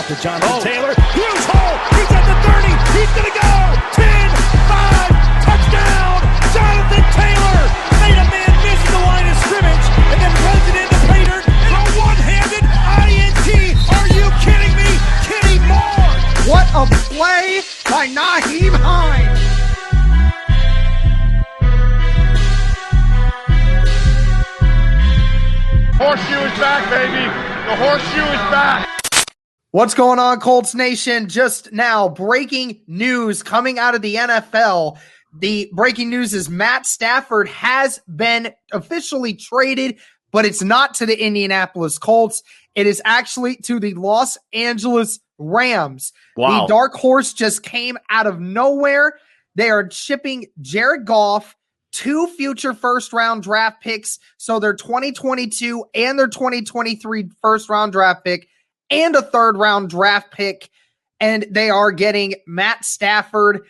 to Jonathan Taylor. Huge hole. He's at the 30. He's going to go. 10, 5, touchdown. Jonathan Taylor made a man miss the line of scrimmage and then runs it into Pater for a one-handed INT. Are you kidding me? Kenny Moore. What a play by Nyheim Hines. Horseshoe is back, baby. The horseshoe is back. What's going on, Colts Nation? Just now, breaking news coming out of the NFL. The breaking news is Matt Stafford has been officially traded, but it's not to the Indianapolis Colts. It is actually to the Los Angeles Rams. Wow. The dark horse just came out of nowhere. They are shipping Jared Goff, 2 future first-round draft picks, so their 2022 and their 2023 first-round draft pick, and a third-round draft pick, and they are getting Matt Stafford.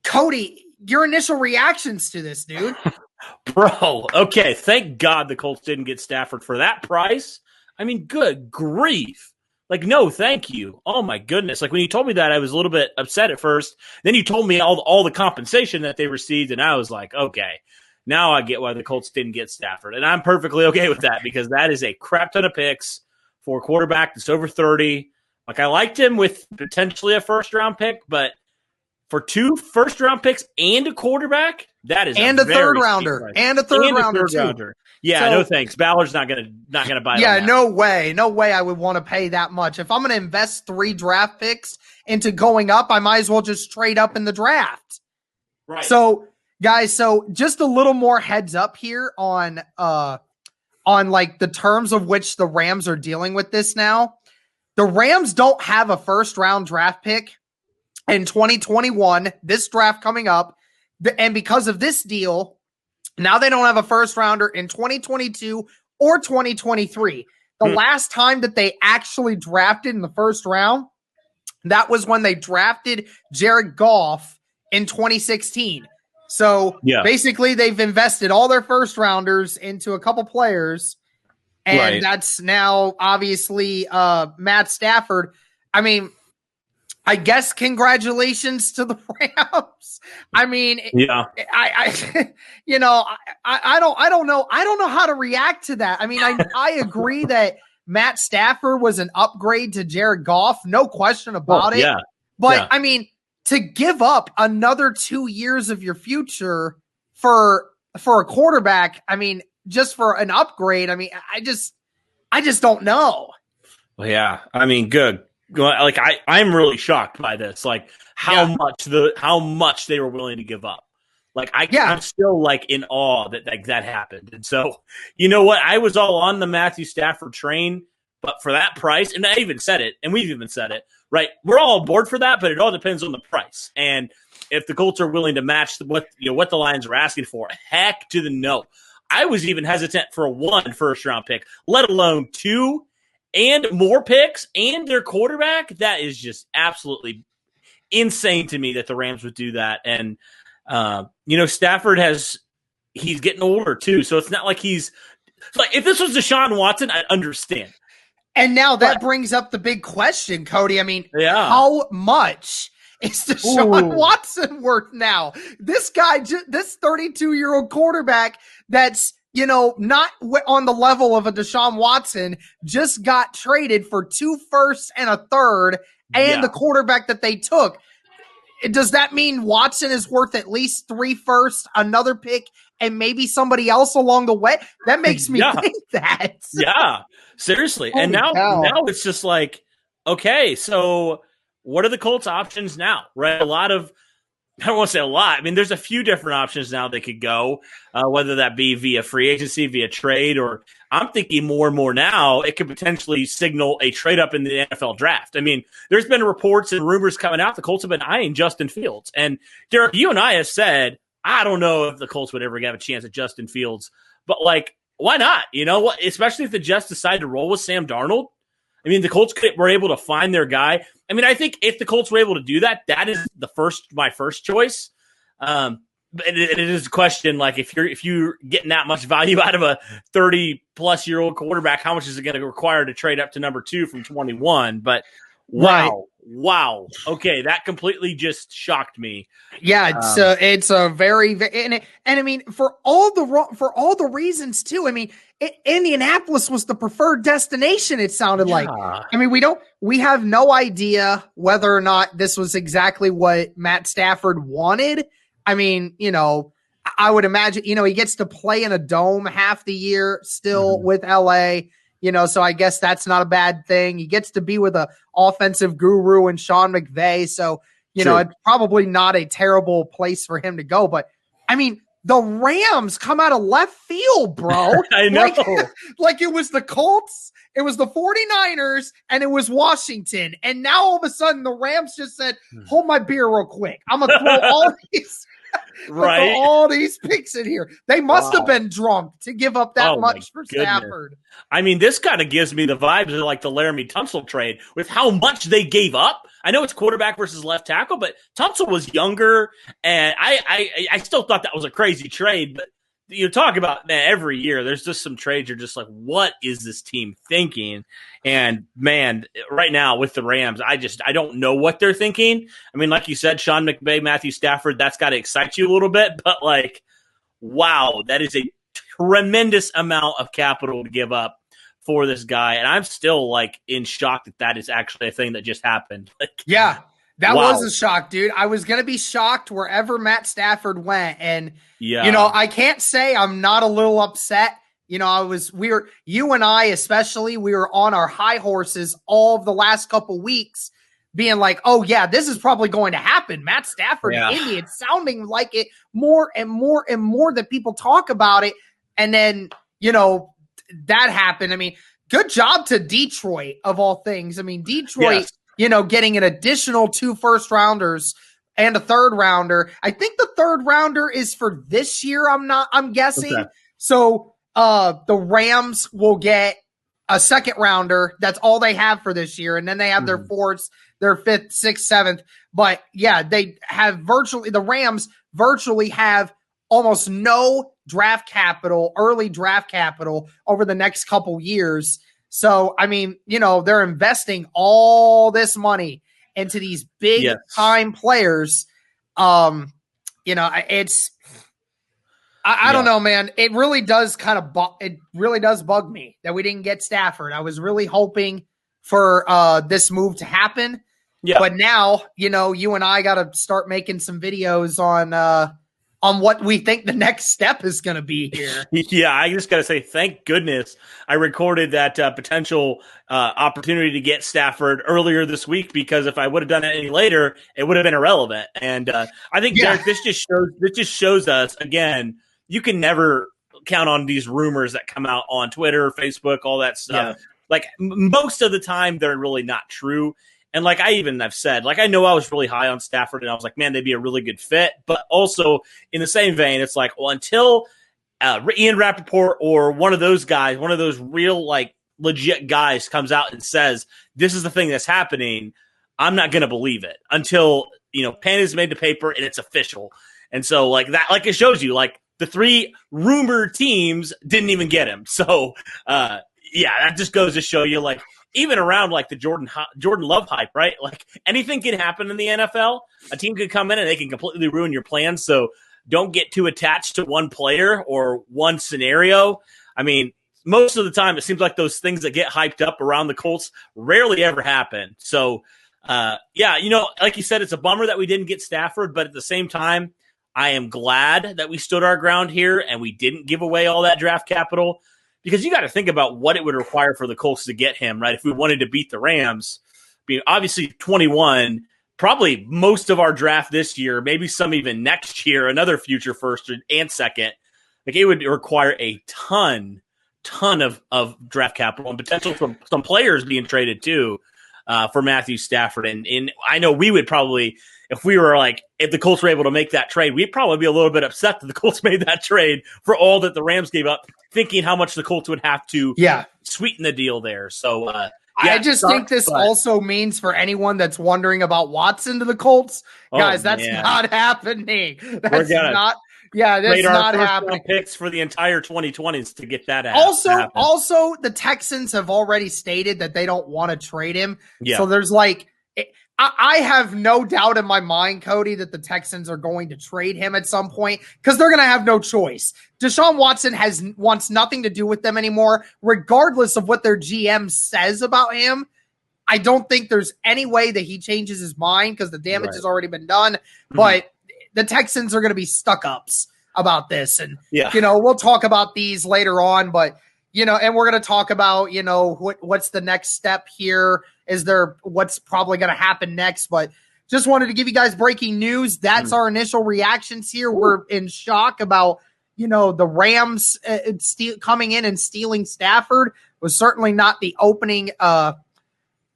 Cody, your initial reactions to this, dude? Bro, okay, thank God the Colts didn't get Stafford for that price. I mean, good grief. Like, no, thank you. Oh, my goodness. Like, when you told me that, I was a little bit upset at first. Then you told me all the compensation that they received, and I was like, okay, now I get why the Colts didn't get Stafford. And I'm perfectly okay with that because that is a crap ton of picks for a quarterback that's over 30. Like, I liked him with potentially a first-round pick, but for 2 first-round picks and a quarterback, that is and a third-rounder. And a third-rounder, too. Yeah, so, no thanks. Ballard's not gonna buy. Yeah, no way I would want to pay that much. If I'm gonna invest 3 draft picks into going up, I might as well just trade up in the draft. Right. So, guys, just a little more heads up here on like the terms of which the Rams are dealing with this now. The Rams don't have a first round draft pick in 2021. This draft coming up, and because of this deal. Now they don't have a first rounder in 2022 or 2023. The last time that they actually drafted in the first round, that was when they drafted Jared Goff in 2016. So basically they've invested all their first rounders into a couple players. And that's now obviously Matt Stafford. I mean, I guess congratulations to the Rams. I mean, I don't know how to react to that. I mean, I agree that Matt Stafford was an upgrade to Jared Goff, no question about it. Yeah. But I mean, to give up another 2 years of your future for a quarterback, I mean, just for an upgrade, I mean, I just don't know. Well, yeah, I mean, good. Like I'm really shocked by this. Like how much they were willing to give up. Like I'm still like in awe that happened. And so you know what? I was all on the Matthew Stafford train, but for that price, and I even said it, and we've even said it, right? We're all aboard for that, but it all depends on the price. And if the Colts are willing to match what the Lions are asking for, heck to the no. I was even hesitant for 1 first round pick, let alone 2. And more picks and their quarterback, that is just absolutely insane to me that the Rams would do that. And, Stafford he's getting older too. So it's not like if this was Deshaun Watson, I'd understand. And now that brings up the big question, Cody. I mean, how much is Deshaun Watson worth now? This guy, this 32-year-old quarterback that's, not on the level of a Deshaun Watson, just got traded for 2 firsts and a third and the quarterback that they took. Does that mean Watson is worth at least 3 firsts, another pick, and maybe somebody else along the way? That makes me think that. Yeah, seriously. And now it's just like, okay, so what are the Colts' options now? Right? I don't want to say a lot. I mean, there's a few different options now they could go, whether that be via free agency, via trade, or I'm thinking more and more now it could potentially signal a trade up in the NFL draft. I mean, there's been reports and rumors coming out the Colts have been eyeing Justin Fields. And Derek, you and I have said, I don't know if the Colts would ever have a chance at Justin Fields, but like, why not? You know what? Especially if the Jets decide to roll with Sam Darnold. I mean, the Colts were able to find their guy. I mean, I think if the Colts were able to do that, that is my first choice. But it is a question, like if you're getting that much value out of a 30-plus-year-old quarterback, how much is it going to require to trade up to number 2 from 21? But Wow. Right. Wow. Okay, that completely just shocked me. Yeah, it's a very and I mean for all the reasons too. I mean, Indianapolis was the preferred destination. It sounded like. I mean, we have no idea whether or not this was exactly what Matt Stafford wanted. I mean, I would imagine he gets to play in a dome half the year still with LA. So I guess that's not a bad thing. He gets to be with a offensive guru and Sean McVay. So, it's probably not a terrible place for him to go. But, I mean, the Rams come out of left field, bro. I know. Like it was the Colts, it was the 49ers, and it was Washington. And now all of a sudden the Rams just said, hold my beer real quick. I'm going to throw all these – right, all these picks in here. They must have been drunk to give up that much for Stafford. I mean, this kind of gives me the vibes of like the Laramie Tunsil trade with how much they gave up. I know it's quarterback versus left tackle, but Tunsil was younger, and I still thought that was a crazy trade. But you talk about, man, every year there's just some trades you're just like, what is this team thinking? And man, right now with the Rams, I don't know what they're thinking. I mean, like you said, Sean McVay, Matthew Stafford, that's got to excite you a little bit, but like, wow, that is a tremendous amount of capital to give up for this guy. And I'm still like in shock that is actually a thing that just happened. Like, yeah. That was a shock, dude. I was going to be shocked wherever Matt Stafford went. And, I can't say I'm not a little upset. You and I, especially, we were on our high horses all of the last couple weeks being like, oh yeah, this is probably going to happen. Matt Stafford in Indy, it's sounding like it more and more and more that people talk about it. And then, that happened. I mean, good job to Detroit of all things. I mean, Detroit, getting an additional 2 first-rounders and a third-rounder. I think the third-rounder is for this year, I'm guessing. Okay. So the Rams will get a second-rounder. That's all they have for this year. And then they have their fourth, their fifth, sixth, seventh. But, yeah, the Rams virtually have almost no early draft capital over the next couple years. So, I mean, they're investing all this money into these big time players. I don't know, man. It really does bug me that we didn't get Stafford. I was really hoping for this move to happen. Yeah. But now, you and I got to start making some videos on what we think the next step is going to be here. Yeah, I just got to say, thank goodness I recorded that potential opportunity to get Stafford earlier this week, because if I would have done it any later, it would have been irrelevant. And I think, Derek, this just shows us, again, you can never count on these rumors that come out on Twitter, Facebook, all that stuff. Yeah. Like, most of the time, they're really not true. And like I've said, like, I know I was really high on Stafford and I was like, man, they'd be a really good fit. But also in the same vein, it's like, well, until Ian Rappaport or one of those guys, one of those real, like, legit guys comes out and says, this is the thing that's happening, I'm not going to believe it until, pen is made to paper and it's official. And so like that, like, it shows you, like, the 3 rumored teams didn't even get him. So that just goes to show you, like, even around like the Jordan Love hype, right? Like, anything can happen in the NFL. A team could come in and they can completely ruin your plans. So don't get too attached to one player or one scenario. I mean, most of the time it seems like those things that get hyped up around the Colts rarely ever happen. So, like you said, it's a bummer that we didn't get Stafford, but at the same time, I am glad that we stood our ground here and we didn't give away all that draft capital. Because you got to think about what it would require for the Colts to get him, right? If we wanted to beat the Rams, obviously 21, probably most of our draft this year, maybe some even next year, another future first and second. Like, it would require a ton of draft capital and potential from some players being traded too for Matthew Stafford. And I know we would probably, if the Colts were able to make that trade, we'd probably be a little bit upset that the Colts made that trade for all that the Rams gave up, thinking how much the Colts would have to sweeten the deal there. So I just think this also means for anyone that's wondering about Watson to the Colts, guys, that's not happening. That's not. Yeah, that's trade our not first happening. round picks for the entire 2020s to get that. Also, the Texans have already stated that they don't want to trade him. Yeah. So there's like, I have no doubt in my mind, Cody, that the Texans are going to trade him at some point because they're going to have no choice. Deshaun Watson wants nothing to do with them anymore, regardless of what their GM says about him. I don't think there's any way that he changes his mind because the damage has already been done. Mm-hmm. But the Texans are going to be stuck-ups about this. And, we'll talk about these later on. But, and we're going to talk about, what's the next step here? What's probably going to happen next? But just wanted to give you guys breaking news. That's our initial reactions here. We're in shock about, the Rams coming in and stealing Stafford. Was certainly not the opening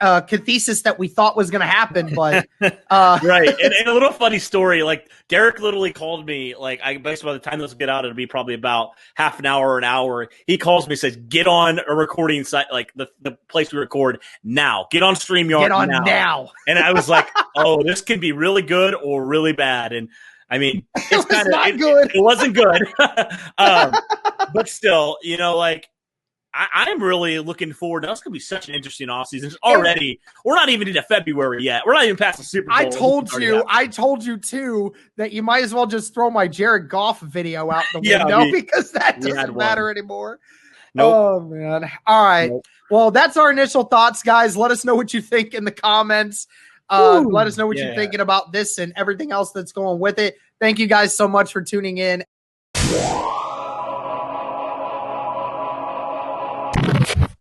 cathesis that we thought was going to happen, but right. And a little funny story, like Derek literally called me, like I guess by the time this will get out, it'll be probably about half an hour or an hour. He calls me, says, get on a recording site, like the place we record now. Get on StreamYard Get on now. And I was like, oh, this can be really good or really bad. And I mean, it's kind of not good. It wasn't good. But still, I'm really looking forward. That's going to be such an interesting offseason. Already, we're not even into February yet. We're not even past the Super Bowl. I told you too that you might as well just throw my Jared Goff video out the window because that doesn't matter anymore. Nope. Oh man! All right. Nope. Well, that's our initial thoughts, guys. Let us know what you think in the comments. Let us know what you're thinking about this and everything else that's going with it. Thank you guys so much for tuning in.